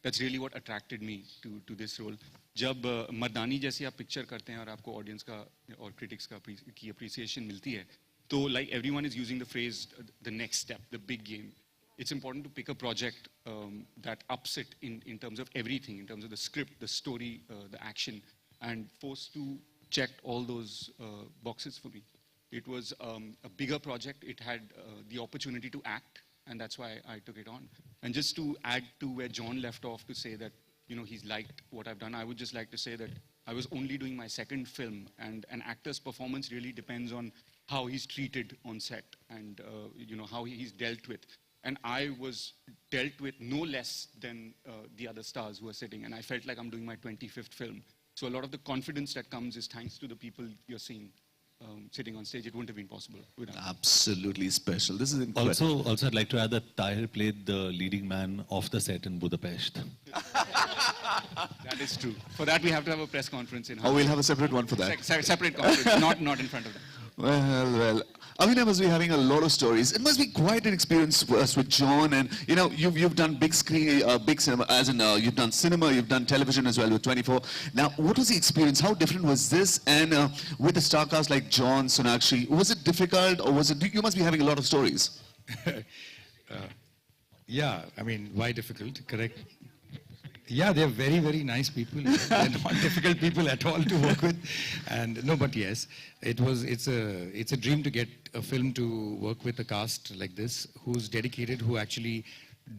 that's really what attracted me to this role. जब मर्दानी जैसी आप पिक्चर करते हैं और आपको ऑडियंस का और क्रिटिक्स की अप्रिसिएशन मिलती है, तो like everyone is using the phrase the next step, the big game. It's important to pick a project that ups it in terms of everything, in terms of the script, the story, the action, and forced to check all those boxes for me. It was a bigger project. It had the opportunity to act, and that's why I took it on. And just to add to where John left off to say that, you know, he's liked what I've done, I would just like to say that I was only doing my second film, and an actor's performance really depends on how he's treated on set and, you know, how he's dealt with. And I was dealt with no less than the other stars who are sitting, and I felt like I'm doing my 25th film. So a lot of the confidence that comes is thanks to the people you're seeing sitting on stage. It wouldn't have been possible without. Absolutely special. This is incredible. Also, I'd like to add that Tahir played the leading man off the set in Budapest. That is true. For that, we have to have a press conference in. Oh, we'll have a separate one for that. Separate conference, not in front of them. Well. Abhinay must be having a lot of stories. It must be quite an experience with John, and you know, you've done big screen, big cinema, as in you've done cinema, you've done television as well with 24. Now, what was the experience? How different was this? And with the star cast like John, Sonakshi, was it difficult, or was it? You must be having a lot of stories. Yeah, I mean, why difficult? Correct. Yeah, they're very, very nice people. They're not difficult people at all to work with. And no, but yes, it's a dream to get a film to work with a cast like this, who's dedicated, who actually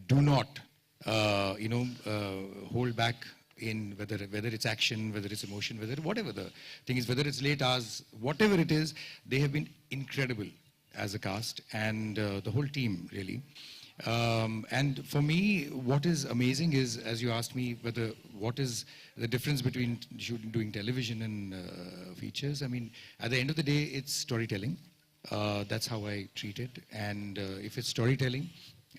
do not, hold back in whether it's action, whether it's emotion, whatever the thing is, whether it's late hours, whatever it is, they have been incredible as a cast, and the whole team really. And for me, what is amazing is, as you asked me, what is the difference between doing television and features? I mean, at the end of the day, it's storytelling. That's how I treat it. And if it's storytelling,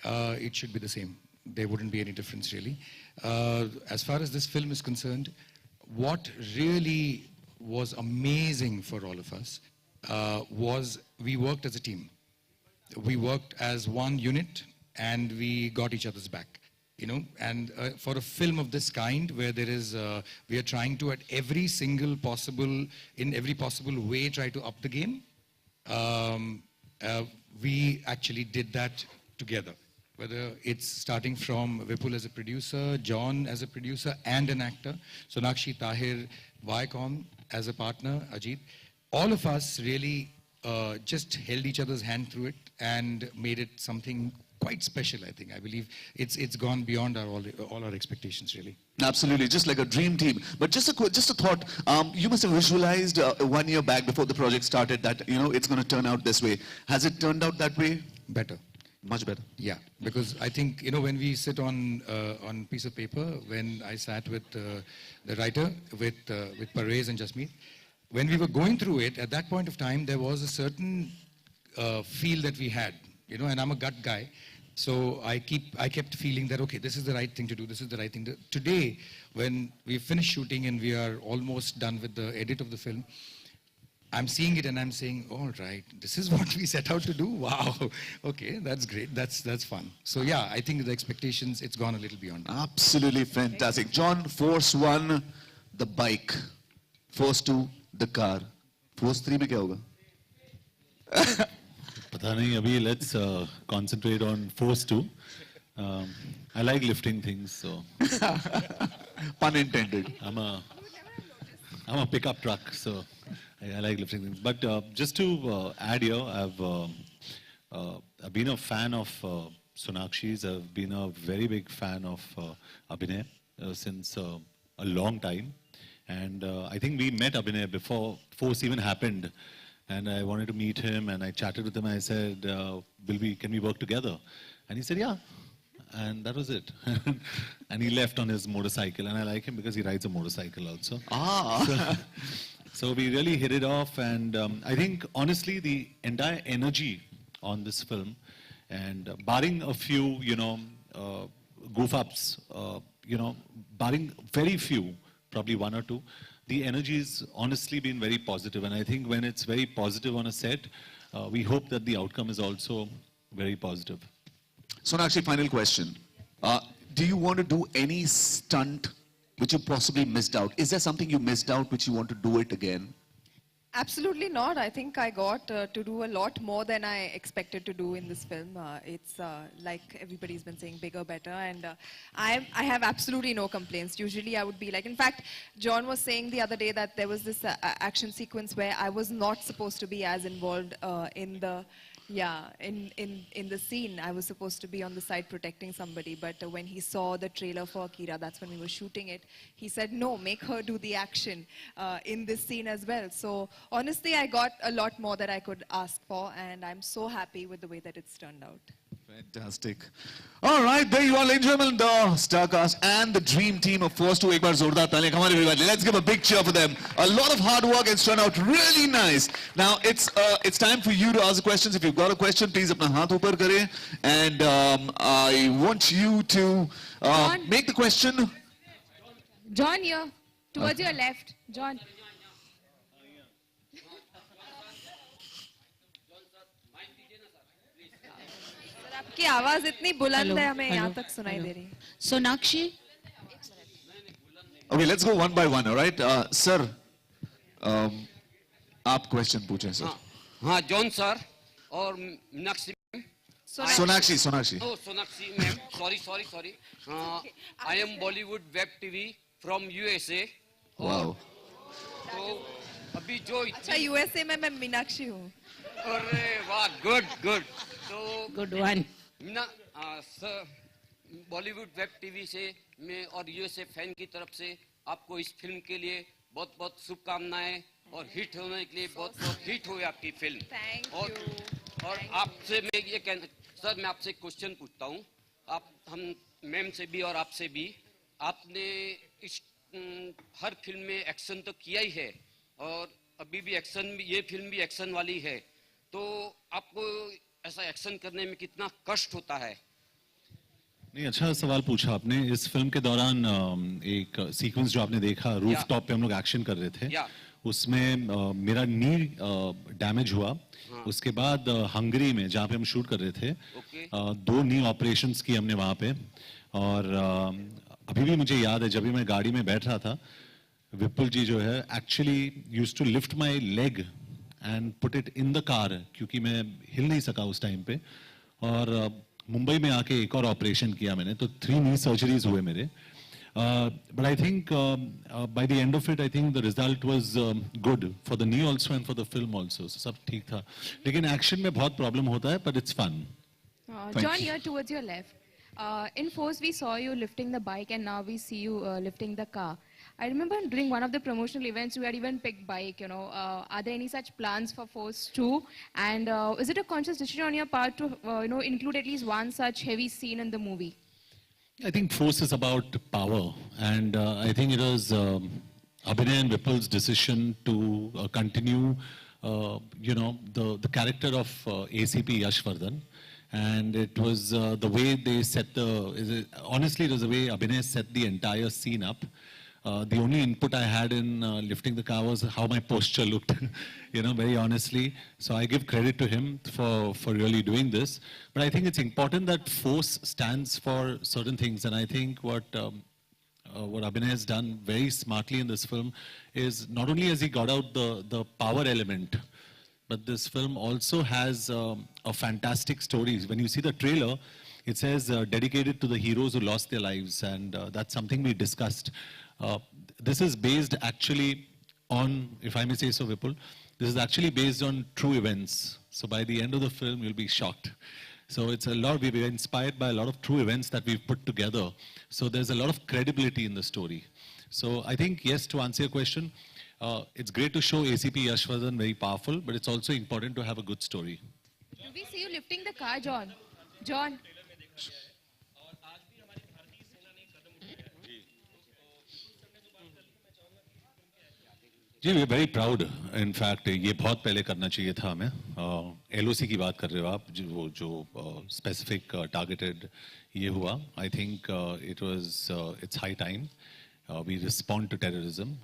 it should be the same. There wouldn't be any difference, really. As far as this film is concerned, what really was amazing for all of us was we worked as a team. We worked as one unit, and we got each other's back, you know. And for a film of this kind, where there is, we are trying to, in every possible way, try to up the game. We actually did that together. Whether it's starting from Vipul as a producer, John as a producer and an actor, Sonakshi, Tahir, Viacom as a partner, Ajit. All of us really just held each other's hand through it and made it something quite special, I think. I believe it's gone beyond all our expectations, really. Absolutely, just like a dream team. But just a thought, you must have visualized 1 year back before the project started that, you know, it's going to turn out this way. Has it turned out that way? Better. Much better. Yeah, because I think, you know, when we sit on piece of paper, when I sat with the writer, with Parvez and Jasmeet, when we were going through it, at that point of time, there was a certain feel that we had, you know, and I'm a gut guy. So I kept feeling that, okay, this is the right thing to do, this is the right thing to... Today, when we finished shooting and we are almost done with the edit of the film, I'm seeing it and I'm saying, all right, this is what we set out to do? Wow, okay, that's great, that's fun. So yeah, I think the expectations, it's gone a little beyond. Absolutely fantastic. John, Force 1, the bike. Force 2, the car. Force 3 mein kya hoga? Pata nahi, abhi let's concentrate on Force 2. I like lifting things, so... Pun intended. I'm a pickup truck, so I like lifting things. But just to add here, I've been a fan of Sonakshi's. I've been a very big fan of Abhinay since a long time. And I think we met Abhinay before Force even happened. And I wanted to meet him, and I chatted with him. I said, can we work together? And he said, yeah. And that was it. And he left on his motorcycle. And I like him because he rides a motorcycle also. Ah. So we really hit it off. And I think, honestly, the entire energy on this film, and barring a few, goof-ups, barring very few, probably one or two, the energy has honestly been very positive. And I think when it's very positive on a set, we hope that the outcome is also very positive. Sonakshi, final question. do you want to do any stunt which you possibly missed out? Is there something you missed out which you want to do it again? Absolutely not. I think I got to do a lot more than I expected to do in this film. It's like everybody's been saying, bigger, better, and I have absolutely no complaints. Usually I would be like, in fact, John was saying the other day that there was this action sequence where I was not supposed to be as involved in the in the scene. I was supposed to be on the side protecting somebody, but when he saw the trailer for Akira, that's when we were shooting it, he said, no, make her do the action in this scene as well. So honestly, I got a lot more that I could ask for, and I'm so happy with the way that it's turned out. Fantastic. All right, there you are, ladies and gentlemen, the star cast and the dream team of Force 2. Ek baar zordar taaliyan. Come on, everybody. Let's give a big cheer for them. A lot of hard work. It's turned out really nice. Now, it's time for you to ask the questions. If you've got a question, please apna haath upar kare. And I want you to make the question. John here, towards your left. John. आपकी आवाज इतनी बुलंद है, हमें यहाँ तक सुनाई दे रही है. Sonakshi. Okay, let's go one by one, all right? Sir, आप question पूछें, sir. हाँ, जॉन सर और Meenakshi ma'am. Sonakshi. Oh, Sonakshi ma'am. Sorry. I am Bollywood Web TV from USA. Wow. तो अभी जो अच्छा, यूएसए में मैं मीनाक्षी हूँ. अरे वाह, good. तो Good one. Sir, Bollywood web TV से मैं और यूएसए फैन की तरफ से आपको इस फिल्म के लिए बहुत बहुत शुभकामनाएं और हिट होने के लिए बहुत बहुत हिट हुई आपकी फिल्म. Thank और you. और आपसे मैं ये कहना, सर मैं आपसे क्वेश्चन पूछता हूँ. आप हम मैम से भी और आपसे भी, आपने इस हर फिल्म में एक्शन तो किया ही है और अभी भी एक्शन, ये फिल्म भी एक्शन वाली है, तो आपको ऐसा एक्शन करने में कितना कष्ट होता है? नहीं, अच्छा सवाल पूछा आपने. इस फिल्म के दौरान एक सीक्वेंस जो आपने देखा, रूफ टॉप पे हम लोग एक्शन कर रहे थे, उसमें मेरा नी डैमेज हुआ. उसके बाद हंगरी में जहाँ पे हम शूट कर रहे थे, 2 नी ऑपरेशंस की हमने वहाँ पे. और अभी भी मुझे याद है, जब भी मैं गाड़ी में बैठ रहा था, विपुल जी जो है actually used to lift my leg and put it in the car, क्योंकि मैं हिल नहीं सका उस टाइम पे. और मुंबई में आके एक और ऑपरेशन किया मैंने, तो 3 नी सर्जरीज हुए मेरे. But I think by the end of it, I think the result was good for the knee also and for the film also. सब ठीक था, लेकिन एक्शन में बहुत प्रॉब्लम होता है, but it's fun. John here, towards your left. In Force, we saw you lifting the bike, and now we see you lifting the car. I remember during one of the promotional events, you had even picked bike, you know. Are there any such plans for Force 2? And is it a conscious decision on your part to, include at least one such heavy scene in the movie? I think Force is about power, and I think it was Abhinay and Vipul's decision to continue, the character of ACP Yashvardhan. And it was the way they set honestly, it was the way Abhinay set the entire scene up. The only input I had in lifting the car was how my posture looked, very honestly. So I give credit to him for really doing this. But I think it's important that Force stands for certain things. And I think what Abhinay has done very smartly in this film is not only has he got out the power element, but this film also has a fantastic story. When you see the trailer, it says dedicated to the heroes who lost their lives, and that's something we discussed. This is based actually on, if I may say so, Vipul, this is actually based on true events. So by the end of the film, you'll be shocked. So it's we were inspired by a lot of true events that we've put together. So there's a lot of credibility in the story. So I think, yes, to answer your question, it's great to show ACP Yashvardhan very powerful, but it's also important to have a good story. Do we see you lifting the car, John? John. जी, we are very proud. In fact ये बहुत पहले करना चाहिए था हमें. LOC की बात कर रहे हो आप, जो स्पेसिफिक टारगेटेड ये हुआ. I think it's high time we respond to terrorism.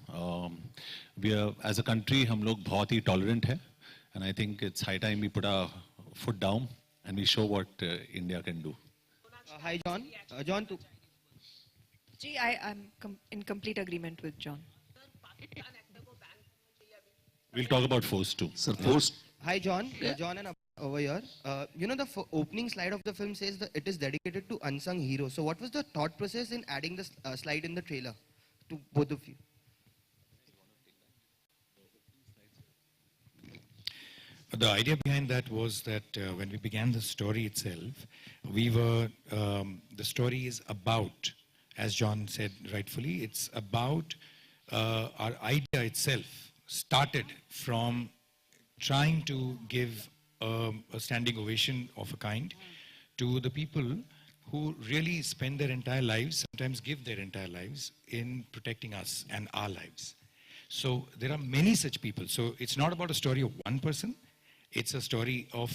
We are, as a country, हम लोग बहुत ही tolerant है, and I think it's high time we put our foot down and we show what India can do. Hi John. John, Gee, I'm in complete agreement with John. We'll talk about Force too. Sir, Force. Hi, John. John and over here. You know, the opening slide of the film says that it is dedicated to unsung heroes. So what was the thought process in adding this slide in the trailer to both of you? The idea behind that was that when we began the story itself, we were, the story is about, as John said rightfully, it's about our idea itself started from trying to give a standing ovation of a kind to the people who really spend their entire lives, sometimes give their entire lives in protecting us and our lives. So there are many such people. So it's not about a story of one person. It's a story of,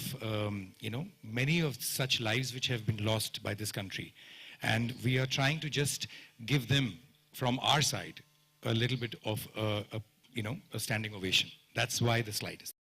many of such lives which have been lost by this country. And we are trying to just give them, from our side, a little bit of, a standing ovation. That's why the slide is.